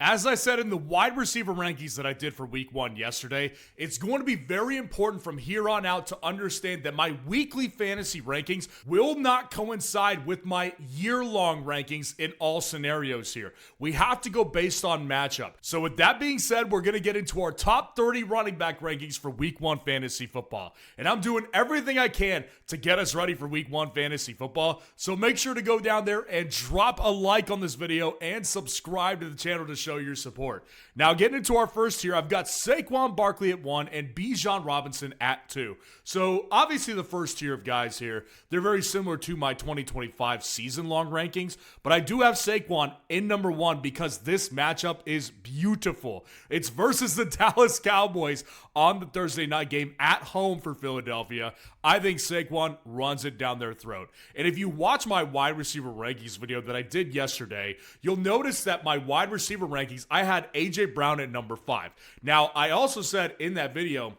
As I said in the wide receiver rankings that I did for week 1 yesterday, it's going to be very important from here on out to understand that my weekly fantasy rankings will not coincide with my year-long rankings in all scenarios here. We have to go based on matchup. So with that being said, we're going to get into our top 30 running back rankings for week 1 fantasy football. And I'm doing everything I can to get us ready for week 1 fantasy football. So make sure to go down there and drop a like on this video and subscribe to the channel to show your support. Now, getting into our first tier, I've got Saquon Barkley at 1 and Bijan Robinson at 2. So obviously the first tier of guys here, they're very similar to my 2025 season-long rankings, but I do have Saquon in number 1 because this matchup is beautiful. It's versus the Dallas Cowboys on the Thursday night game at home for Philadelphia. I think Saquon runs it down their throat. And if you watch my wide receiver rankings video that I did yesterday, you'll notice that my wide receiver rankings, I had A.J. Brown at number 5. Now, I also said in that video,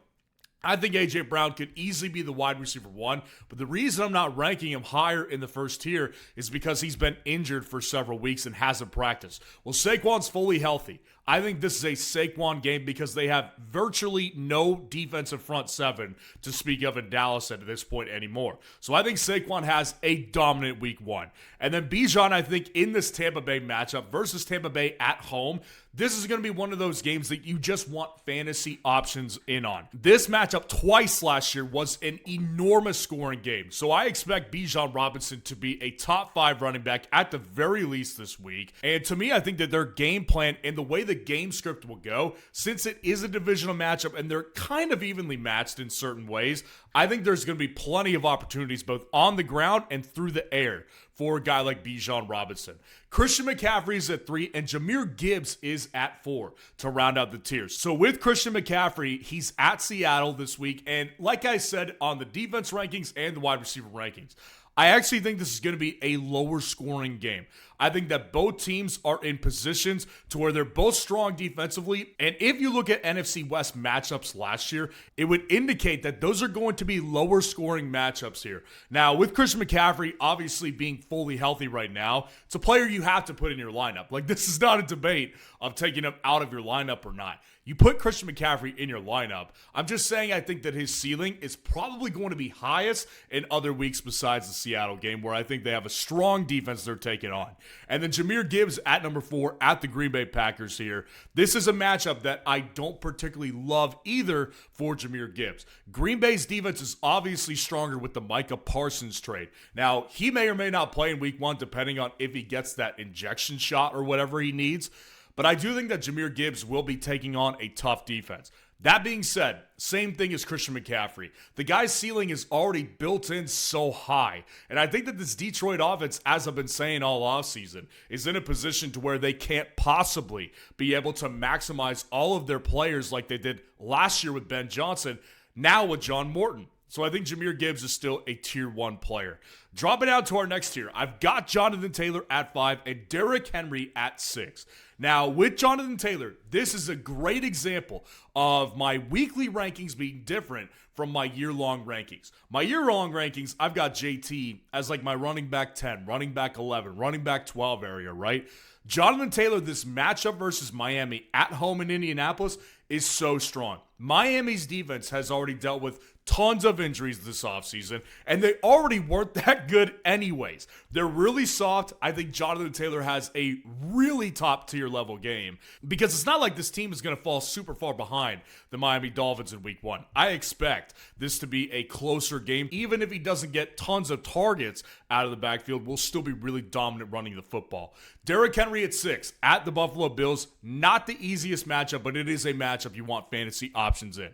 I think A.J. Brown could easily be the wide receiver 1, but the reason I'm not ranking him higher in the first tier is because he's been injured for several weeks and hasn't practiced. Well, Saquon's fully healthy. I think this is a Saquon game because they have virtually no defensive front 7 to speak of in Dallas at this point anymore. So I think Saquon has a dominant week 1. And then Bijan, I think, in this Tampa Bay matchup versus Tampa Bay at home, this is going to be one of those games that you just want fantasy options in on. This matchup twice last year was an enormous scoring game. So I expect Bijan Robinson to be a top 5 running back at the very least this week. And to me, I think that their game plan and the way the game script will go, since it is a divisional matchup and they're kind of evenly matched in certain ways, I think there's going to be plenty of opportunities both on the ground and through the air for a guy like Bijan Robinson. Christian McCaffrey is at 3 and Jahmyr Gibbs is at 4 to round out the tiers. So with Christian McCaffrey, he's at Seattle this week. And like I said on the defense rankings and the wide receiver rankings, I actually think this is going to be a lower scoring game. I think that both teams are in positions to where they're both strong defensively. And if you look at NFC West matchups last year, it would indicate that those are going to be lower scoring matchups here. Now, with Christian McCaffrey obviously being fully healthy right now, it's a player you have to put in your lineup. Like, this is not a debate of taking him out of your lineup or not. You put Christian McCaffrey in your lineup. I'm just saying I think that his ceiling is probably going to be highest in other weeks besides the Seattle game, where I think they have a strong defense they're taking on. And then Jahmyr Gibbs at number 4 at the Green Bay Packers here. This is a matchup that I don't particularly love either for Jahmyr Gibbs. Green Bay's defense is obviously stronger with the Micah Parsons trade. Now, he may or may not play in week 1 depending on if he gets that injection shot or whatever he needs. But I do think that Jahmyr Gibbs will be taking on a tough defense. That being said, same thing as Christian McCaffrey. The guy's ceiling is already built in so high. And I think that this Detroit offense, as I've been saying all offseason, is in a position to where they can't possibly be able to maximize all of their players like they did last year with Ben Johnson, now with John Morton. So I think Jahmyr Gibbs is still a tier 1 player. Dropping down to our next tier, I've got Jonathan Taylor at 5 and Derrick Henry at 6. Now, with Jonathan Taylor, this is a great example of my weekly rankings being different from my year-long rankings. My year-long rankings, I've got JT as like my running back 10, running back 11, running back 12 area, right? Jonathan Taylor, this matchup versus Miami at home in Indianapolis is so strong. Miami's defense has already dealt with tons of injuries this offseason, and they already weren't that good anyways. They're really soft. I think Jonathan Taylor has a really top-tier level game because it's not like this team is going to fall super far behind the Miami Dolphins in week 1. I expect this to be a closer game. Even if he doesn't get tons of targets out of the backfield, we'll still be really dominant running the football. Derrick Henry at 6 at the Buffalo Bills. Not the easiest matchup, but it is a matchup you want fantasy options in.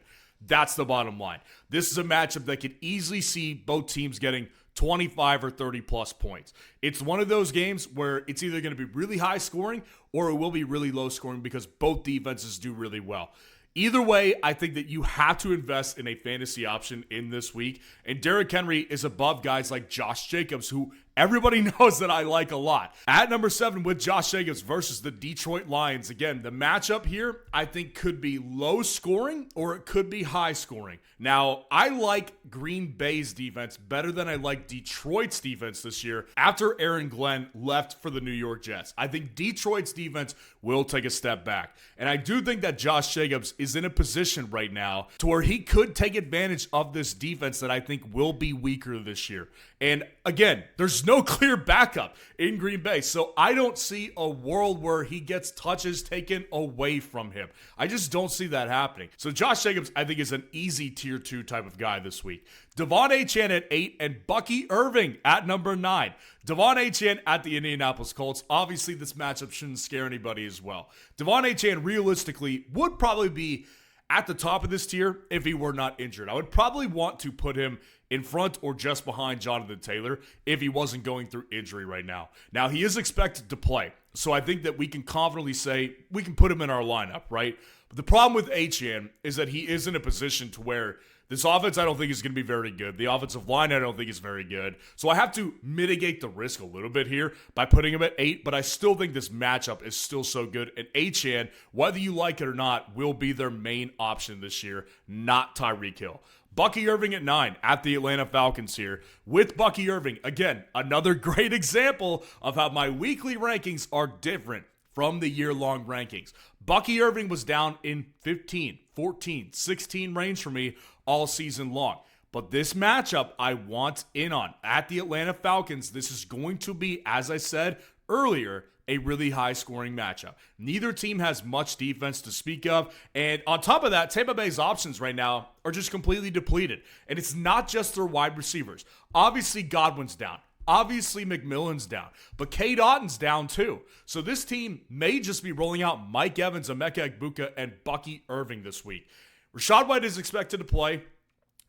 That's the bottom line. This is a matchup that could easily see both teams getting 25 or 30 plus points. It's one of those games where it's either going to be really high scoring or it will be really low scoring because both defenses do really well. Either way, I think that you have to invest in a fantasy option in this week. And Derrick Henry is above guys like Josh Jacobs, who everybody knows that I like a lot. At number 7 with Josh Jacobs versus the Detroit Lions. Again, the matchup here I think could be low scoring or it could be high scoring. Now, I like Green Bay's defense better than I like Detroit's defense this year after Aaron Glenn left for the New York Jets. I think Detroit's defense will take a step back. And I do think that Josh Jacobs is in a position right now to where he could take advantage of this defense that I think will be weaker this year. And again, there's no clear backup in Green Bay. So I don't see a world where he gets touches taken away from him. I just don't see that happening. So Josh Jacobs, I think, is an easy tier 2 type of guy this week. Devon Achane at 8 and Bucky Irving at number 9. Devon Achane at the Indianapolis Colts. Obviously, this matchup shouldn't scare anybody as well. Devon Achane realistically would probably be at the top of this tier if he were not injured. I would probably want to put him in front or just behind Jonathan Taylor if he wasn't going through injury right now. Now, he is expected to play, so I think that we can confidently say we can put him in our lineup, right? But the problem with Achane is that he is in a position to where this offense, I don't think, is going to be very good. The offensive line, I don't think, is very good. So I have to mitigate the risk a little bit here by putting him at 8, but I still think this matchup is still so good. And Achane, whether you like it or not, will be their main option this year, not Tyreek Hill. Bucky Irving at 9 at the Atlanta Falcons here. With Bucky Irving, again, another great example of how my weekly rankings are different from the year-long rankings. Bucky Irving was down in 15, 14, 16 range for me all season long. But this matchup I want in on. At the Atlanta Falcons, this is going to be, as I said earlier, a really high-scoring matchup. Neither team has much defense to speak of, and on top of that, Tampa Bay's options right now are just completely depleted. And it's not just their wide receivers. Obviously, Godwin's down. Obviously, McMillan's down, but Cade Otton's down too. So this team may just be rolling out Mike Evans, Emeka Egbuka, and Bucky Irving this week. Rachaad White is expected to play,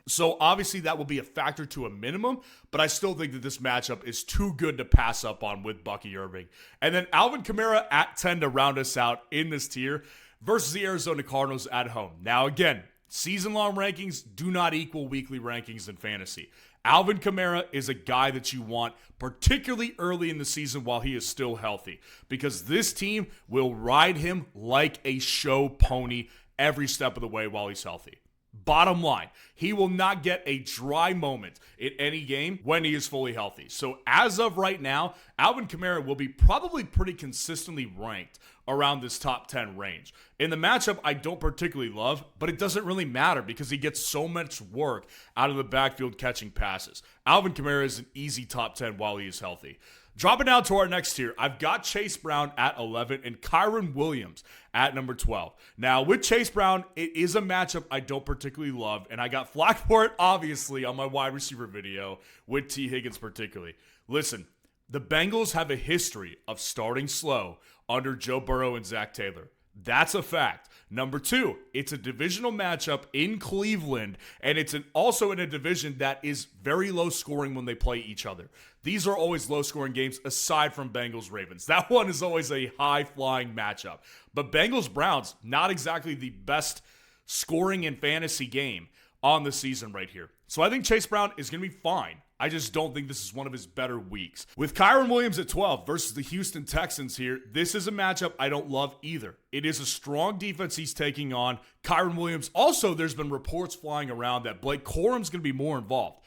so obviously that will be a factor to a minimum, but I still think that this matchup is too good to pass up on with Bucky Irving. And then Alvin Kamara at 10 to round us out in this tier versus the Arizona Cardinals at home. Now again, season-long rankings do not equal weekly rankings in fantasy. Alvin Kamara is a guy that you want, particularly early in the season while he is still healthy, because this team will ride him like a show pony every step of the way while he's healthy. Bottom line, he will not get a dry moment in any game when he is fully healthy. So as of right now, Alvin Kamara will be probably pretty consistently ranked around this top 10 range. In the matchup, I don't particularly love, but it doesn't really matter because he gets so much work out of the backfield catching passes. Alvin Kamara is an easy top 10 while he is healthy. Dropping down to our next tier, I've got Chase Brown at 11 and Kyren Williams at number 12. Now, with Chase Brown, it is a matchup I don't particularly love, and I got flack for it, obviously, on my wide receiver video with T. Higgins particularly. Listen, the Bengals have a history of starting slow under Joe Burrow and Zach Taylor. That's a fact. Number 2, it's a divisional matchup in Cleveland, and it's also in a division that is very low scoring when they play each other. These are always low scoring games aside from Bengals-Ravens. That one is always a high-flying matchup. But Bengals-Browns, not exactly the best scoring and fantasy game on the season right here. So I think Chase Brown is going to be fine. I just don't think this is one of his better weeks. With Kyren Williams at 12 versus the Houston Texans here, this is a matchup I don't love either. It is a strong defense he's taking on. Kyren Williams, also there's been reports flying around that Blake Corum's going to be more involved.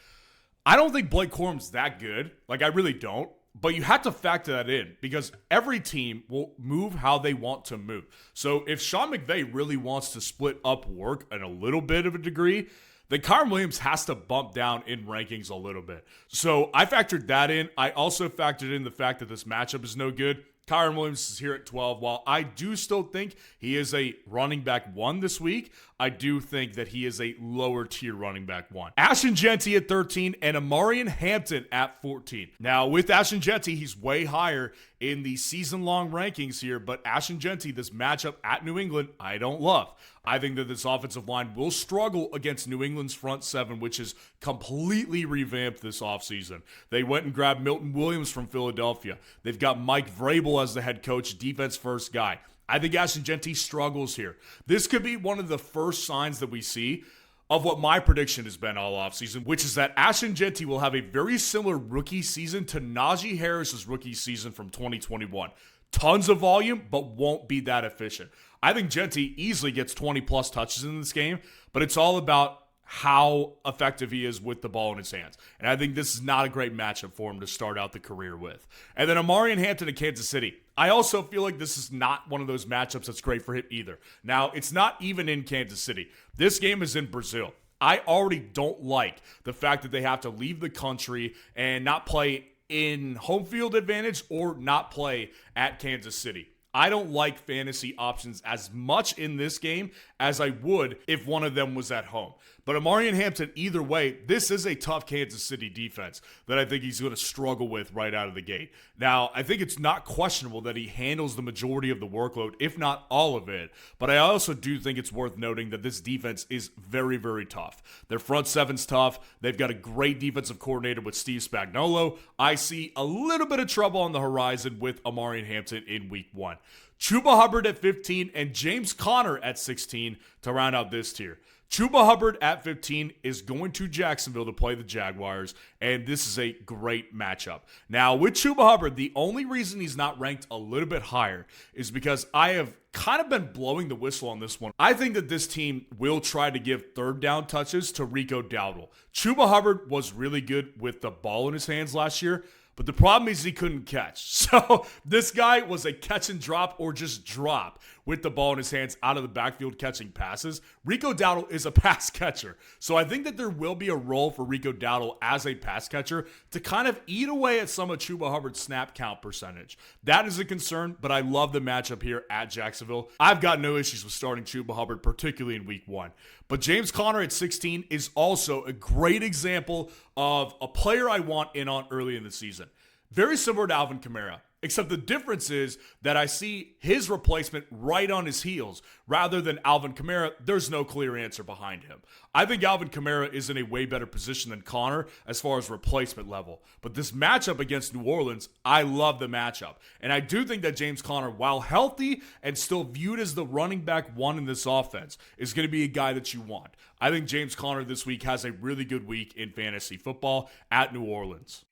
I don't think Blake Corum's that good. Like, I really don't. But you have to factor that in because every team will move how they want to move. So if Sean McVay really wants to split up work in a little bit of a degree, then Kyren Williams has to bump down in rankings a little bit. So I factored that in. I also factored in the fact that this matchup is no good. Kyren Williams is here at 12. While I do still think he is a running back 1 this week, I do think that he is a lower tier running back 1. Ashton Jeanty at 13 and Amarian Hampton at 14. Now with Ashton Jeanty, he's way higher in the season-long rankings here, but Ashton Jeanty, this matchup at New England, I don't love. I think that this offensive line will struggle against New England's front 7, which is completely revamped this offseason. They went and grabbed Milton Williams from Philadelphia. They've got Mike Vrabel as the head coach, defense-first guy. I think Ashton Jeanty struggles here. This could be one of the first signs that we see of what my prediction has been all offseason, which is that Ashton Jeanty will have a very similar rookie season to Najee Harris's rookie season from 2021. Tons of volume, but won't be that efficient. I think Jeanty easily gets 20 plus touches in this game, but it's all about how effective he is with the ball in his hands. And I think this is not a great matchup for him to start out the career with. And then Amari and Hampton to Kansas City. I also feel like this is not one of those matchups that's great for him either. Now, it's not even in Kansas City. This game is in Brazil. I already don't like the fact that they have to leave the country and not play in home field advantage or not play at Kansas City. I don't like fantasy options as much in this game as I would if one of them was at home. But Amari and Hampton, either way, this is a tough Kansas City defense that I think he's going to struggle with right out of the gate. Now, I think it's not questionable that he handles the majority of the workload, if not all of it. But I also do think it's worth noting that this defense is very, very tough. Their front seven's tough. They've got a great defensive coordinator with Steve Spagnuolo. I see a little bit of trouble on the horizon with Amari and Hampton in week 1. Chuba Hubbard at 15 and James Conner at 16 to round out this tier. Chuba Hubbard at 15 is going to Jacksonville to play the Jaguars, and this is a great matchup. Now, with Chuba Hubbard, the only reason he's not ranked a little bit higher is because I have kind of been blowing the whistle on this one. I think that this team will try to give third down touches to Rico Dowdle. Chuba Hubbard was really good with the ball in his hands last year, but the problem is he couldn't catch. So this guy was a catch and drop or just drop with the ball in his hands out of the backfield catching passes. Rico Dowdle is a pass catcher. So I think that there will be a role for Rico Dowdle as a pass catcher to kind of eat away at some of Chuba Hubbard's snap count percentage. That is a concern, but I love the matchup here at Jacksonville. I've got no issues with starting Chuba Hubbard, particularly in week 1. But James Conner at 16 is also a great example of a player I want in on early in the season. Very similar to Alvin Kamara, except the difference is that I see his replacement right on his heels. Rather than Alvin Kamara, there's no clear answer behind him. I think Alvin Kamara is in a way better position than Conner as far as replacement level. But this matchup against New Orleans, I love the matchup. And I do think that James Conner, while healthy and still viewed as the running back one in this offense, is going to be a guy that you want. I think James Conner this week has a really good week in fantasy football at New Orleans.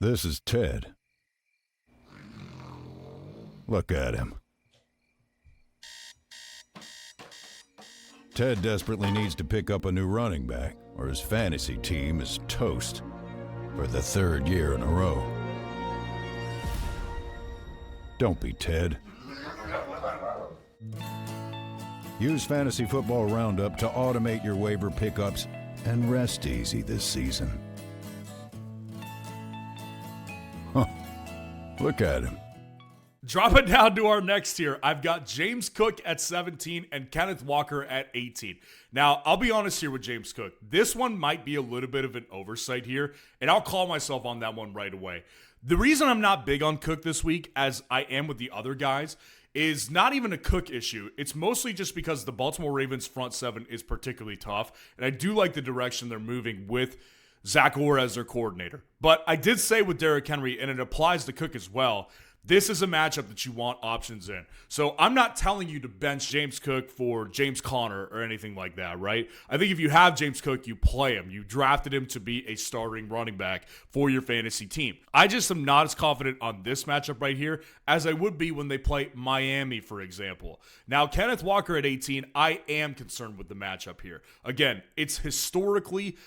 This is Ted. Look at him. Ted desperately needs to pick up a new running back, or his fantasy team is toast for the 3rd year in a row. Don't be Ted. Use Fantasy Football Roundup to automate your waiver pickups and rest easy this season. Huh. Look at him. Dropping down to our next tier, I've got James Cook at 17 and Kenneth Walker at 18. Now, I'll be honest here with James Cook. This one might be a little bit of an oversight here, and I'll call myself on that one right away. The reason I'm not big on Cook this week, as I am with the other guys, is not even a Cook issue. It's mostly just because the Baltimore Ravens front seven is particularly tough, and I do like the direction they're moving with Zach Orr as their coordinator. But I did say with Derrick Henry, and it applies to Cook as well, this is a matchup that you want options in. So I'm not telling you to bench James Cook for James Conner or anything like that, right? I think if you have James Cook, you play him. You drafted him to be a starting running back for your fantasy team. I just am not as confident on this matchup right here as I would be when they play Miami, for example. Now, Kenneth Walker at 18, I am concerned with the matchup here. Again, it's historically,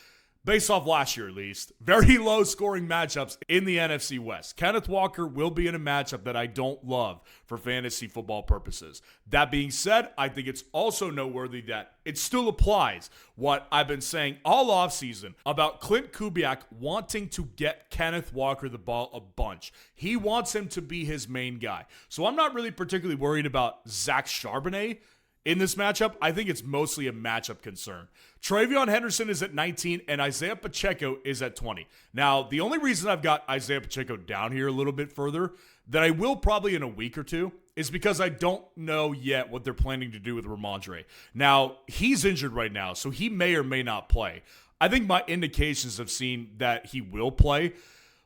based off last year at least, very low scoring matchups in the NFC West. Kenneth Walker will be in a matchup that I don't love for fantasy football purposes. That being said, I think it's also noteworthy that it still applies what I've been saying all offseason about Clint Kubiak wanting to get Kenneth Walker the ball a bunch. He wants him to be his main guy. So I'm not really particularly worried about Zach Charbonnet in this matchup. I think it's mostly a matchup concern. Travion Henderson is at 19 and Isaiah Pacheco is at 20. Now, the only reason I've got Isaiah Pacheco down here a little bit further than I will probably in a week or two is because I don't know yet what they're planning to do with Ramondre. Now, he's injured right now, so he may or may not play. I think my indications have seen that he will play,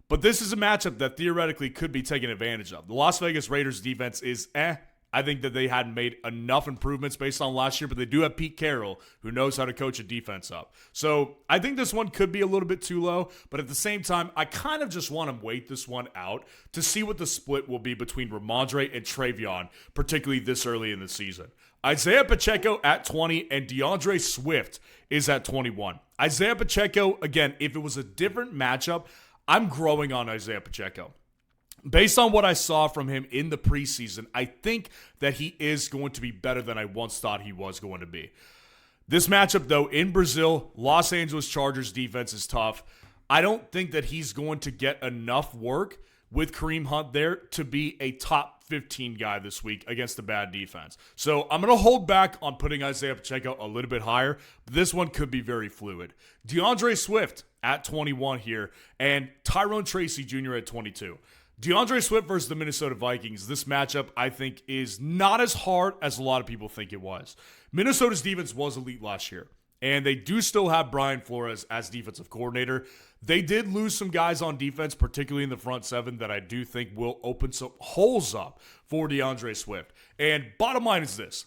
but this is a matchup that theoretically could be taken advantage of. The Las Vegas Raiders defense is I think that they hadn't made enough improvements based on last year, but they do have Pete Carroll, who knows how to coach a defense up. So I think this one could be a little bit too low, but at the same time, I kind of just want to wait this one out to see what the split will be between Ramondre and Travion, particularly this early in the season. Isaiah Pacheco at 20 and DeAndre Swift is at 21. Isaiah Pacheco, again, if it was a different matchup, I'm growing on Isaiah Pacheco. Based on what I saw from him in the preseason, I think that he is going to be better than I once thought he was going to be. This matchup, though, in Brazil, Los Angeles Chargers defense is tough. I don't think that he's going to get enough work with Kareem Hunt there to be a top 15 guy this week against a bad defense. So I'm going to hold back on putting Isaiah Pacheco a little bit higher. But this one could be very fluid. DeAndre Swift at 21 here and Tyrone Tracy Jr. at 22. DeAndre Swift versus the Minnesota Vikings. This matchup, I think, is not as hard as a lot of people think it was. Minnesota's defense was elite last year, and they do still have Brian Flores as defensive coordinator. They did lose some guys on defense, particularly in the front seven, that I do think will open some holes up for DeAndre Swift. And bottom line is this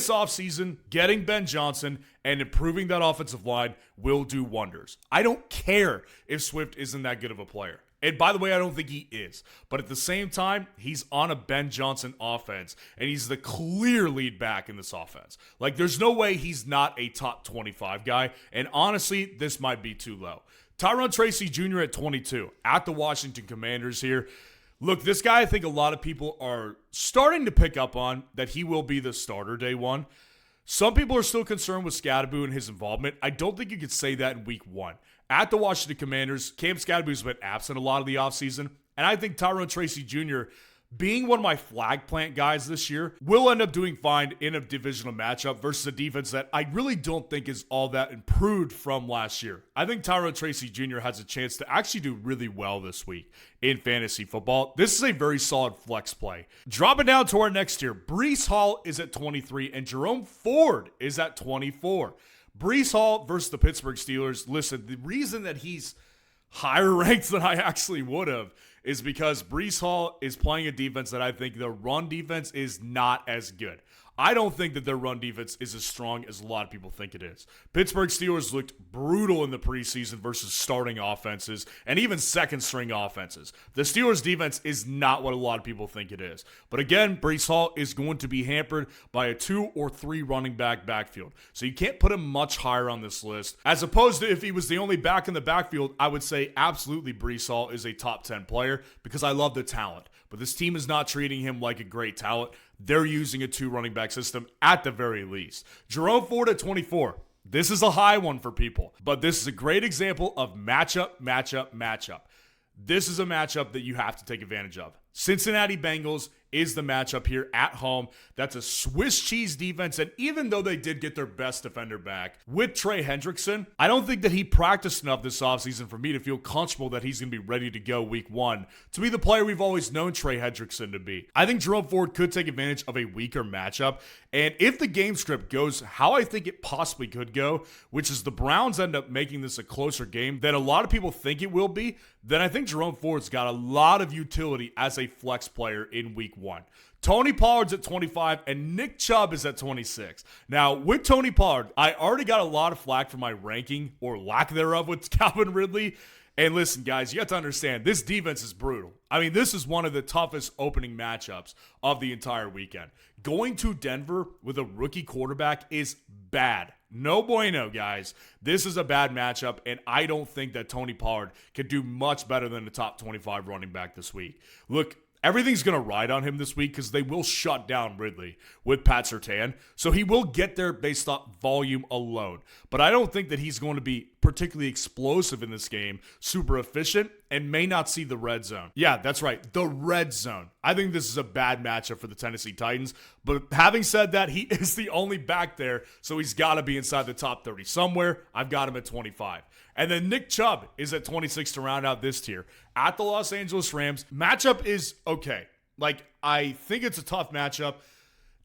offseason, getting Ben Johnson and improving that offensive line will do wonders. I don't care if Swift isn't that good of a player. And by the way, I don't think he is. But at the same time, he's on a Ben Johnson offense, and he's the clear lead back in this offense. Like, there's no way he's not a top 25 guy. And honestly, this might be too low. Tyrone Tracy Jr. at 22 at the Washington Commanders here. Look, this guy, I think a lot of people are starting to pick up on that he will be the starter day one. Some people are still concerned with Scadaboo and his involvement. I don't think you could say that in week one. At the Washington Commanders, Cam Scadaboo's been absent a lot of the offseason, and I think Tyrone Tracy Jr., being one of my flag plant guys this year, will end up doing fine in a divisional matchup versus a defense that I really don't think is all that improved from last year. I think Tyrone Tracy Jr. has a chance to actually do really well this week in fantasy football. This is a very solid flex play. Dropping down to our next tier, Breece Hall is at 23 and Jerome Ford is at 24. Breece Hall versus the Pittsburgh Steelers. Listen, the reason that he's higher ranked than I actually would have is because Breece Hall is playing a defense that I think the run defense is not as good. I don't think that their run defense is as strong as a lot of people think it is. Pittsburgh Steelers looked brutal in the preseason versus starting offenses and even second-string offenses. The Steelers' defense is not what a lot of people think it is. But again, Breece Hall is going to be hampered by a 2 or 3 running back backfield. So you can't put him much higher on this list. As opposed to if he was the only back in the backfield, I would say absolutely Breece Hall is a top 10 player because I love the talent. But this team is not treating him like a great talent. They're using a 2 running back system at the very least. Jerome Ford at 24. This is a high one for people, but this is a great example of matchup. This is a matchup that you have to take advantage of. Cincinnati Bengals is the matchup here at home. That's a Swiss cheese defense, and even though they did get their best defender back with Trey Hendrickson, I don't think that he practiced enough this offseason for me to feel comfortable that he's going to be ready to go week one to be the player we've always known Trey Hendrickson to be. I think Jerome Ford could take advantage of a weaker matchup, and if the game script goes how I think it possibly could go, which is the Browns end up making this a closer game than a lot of people think it will be, then I think Jerome Ford's got a lot of utility as a flex player in week one. Tony Pollard's at 25 and Nick Chubb is at 26. Now, with Tony Pollard, I already got a lot of flack for my ranking or lack thereof with Calvin Ridley. And listen, guys, you have to understand, this defense is brutal. I mean, this is one of the toughest opening matchups of the entire weekend. Going to Denver with a rookie quarterback is bad. No bueno, guys. This is a bad matchup, and I don't think that Tony Pollard could do much better than the top 25 running back this week. Look, everything's going to ride on him this week because they will shut down Ridley with Pat Surtain. So he will get there based on volume alone. But I don't think that he's going to be particularly explosive in this game, super efficient, and may not see the red zone. Yeah, that's right, the red zone. I think this is a bad matchup for the Tennessee Titans. But having said that, he is the only back there, so he's got to be inside the top 30 somewhere. I've got him at 25. And then Nick Chubb is at 26 to round out this tier. At the Los Angeles Rams, matchup is okay. Like, I think it's a tough matchup.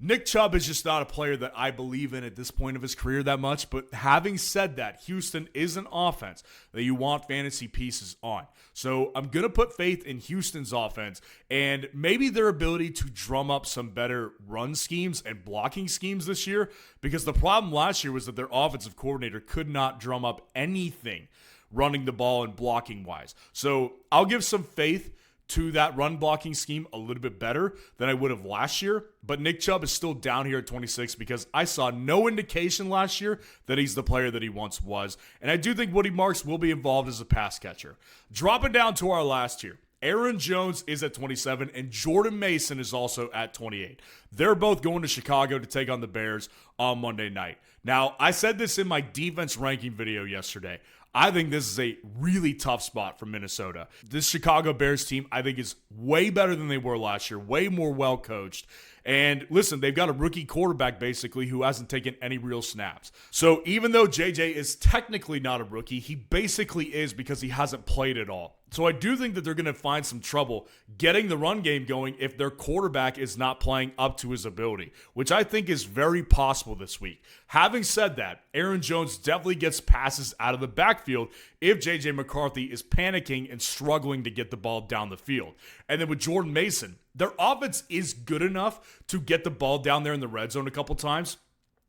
Nick Chubb is just not a player that I believe in at this point of his career that much. But having said that, Houston is an offense that you want fantasy pieces on. So I'm going to put faith in Houston's offense and maybe their ability to drum up some better run schemes and blocking schemes this year, because the problem last year was that their offensive coordinator could not drum up anything running the ball and blocking wise. So I'll give some faith to that run blocking scheme a little bit better than I would have last year. But Nick Chubb is still down here at 26 because I saw no indication last year that he's the player that he once was. And I do think Woody Marks will be involved as a pass catcher. Dropping down to our last tier, Aaron Jones is at 27 and Jordan Mason is also at 28. They're both going to Chicago to take on the Bears on Monday night. Now, I said this in my defense ranking video yesterday. I think this is a really tough spot for Minnesota. This Chicago Bears team, I think, is way better than they were last year, way more well-coached. And listen, they've got a rookie quarterback, basically, who hasn't taken any real snaps. So even though JJ is technically not a rookie, he basically is because he hasn't played at all. So I do think that they're going to find some trouble getting the run game going if their quarterback is not playing up to his ability, which I think is very possible this week. Having said that, Aaron Jones definitely gets passes out of the backfield if J.J. McCarthy is panicking and struggling to get the ball down the field. And then with Jordan Mason, their offense is good enough to get the ball down there in the red zone a couple times.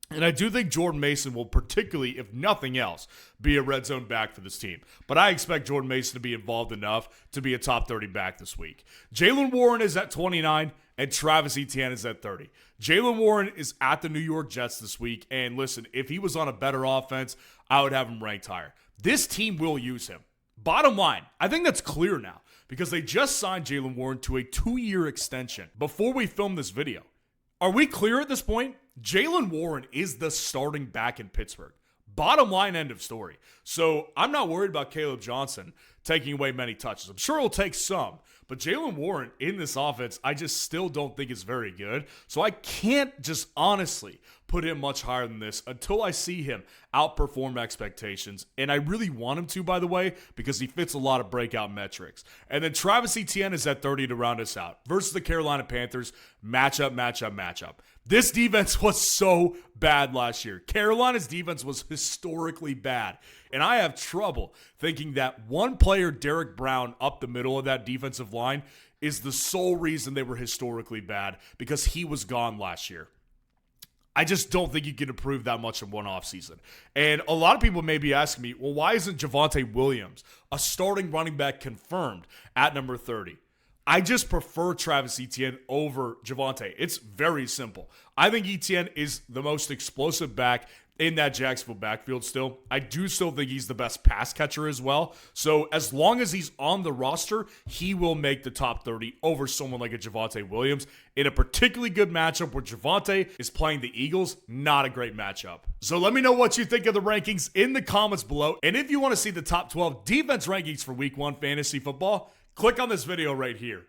And I do think Jordan Mason will, particularly, if nothing else, be a red zone back for this team. But I expect Jordan Mason to be involved enough to be a top 30 back this week. Jaylen Warren is at 29, and Travis Etienne is at 30. Jaylen Warren is at the New York Jets this week. And listen, if he was on a better offense, I would have him ranked higher. This team will use him. Bottom line, I think that's clear now because they just signed Jaylen Warren to a 2-year extension before we film this video. Are we clear at this point? Jaylen Warren is the starting back in Pittsburgh. Bottom line, end of story. So I'm not worried about Caleb Johnson taking away many touches. I'm sure he'll take some, but Jaylen Warren in this offense, I just still don't think is very good. So I can't just honestly put him much higher than this until I see him outperform expectations. And I really want him to, by the way, because he fits a lot of breakout metrics. And then Travis Etienne is at 30 to round us out versus the Carolina Panthers. Matchup. This defense was so bad last year. Carolina's defense was historically bad. And I have trouble thinking that one player, Derek Brown, up the middle of that defensive line is the sole reason they were historically bad because he was gone last year. I just don't think you can improve that much in one offseason. And a lot of people may be asking me, well, why isn't Javonte Williams, a starting running back, confirmed at number 30? I just prefer Travis Etienne over Javonte. It's very simple. I think Etienne is the most explosive back in that Jacksonville backfield still. I do still think he's the best pass catcher as well. So as long as he's on the roster, he will make the top 30 over someone like a Javonte Williams in a particularly good matchup where Javonte is playing the Eagles. Not a great matchup. So let me know what you think of the rankings in the comments below. And if you want to see the top 12 defense rankings for Week 1 fantasy football, click on this video right here.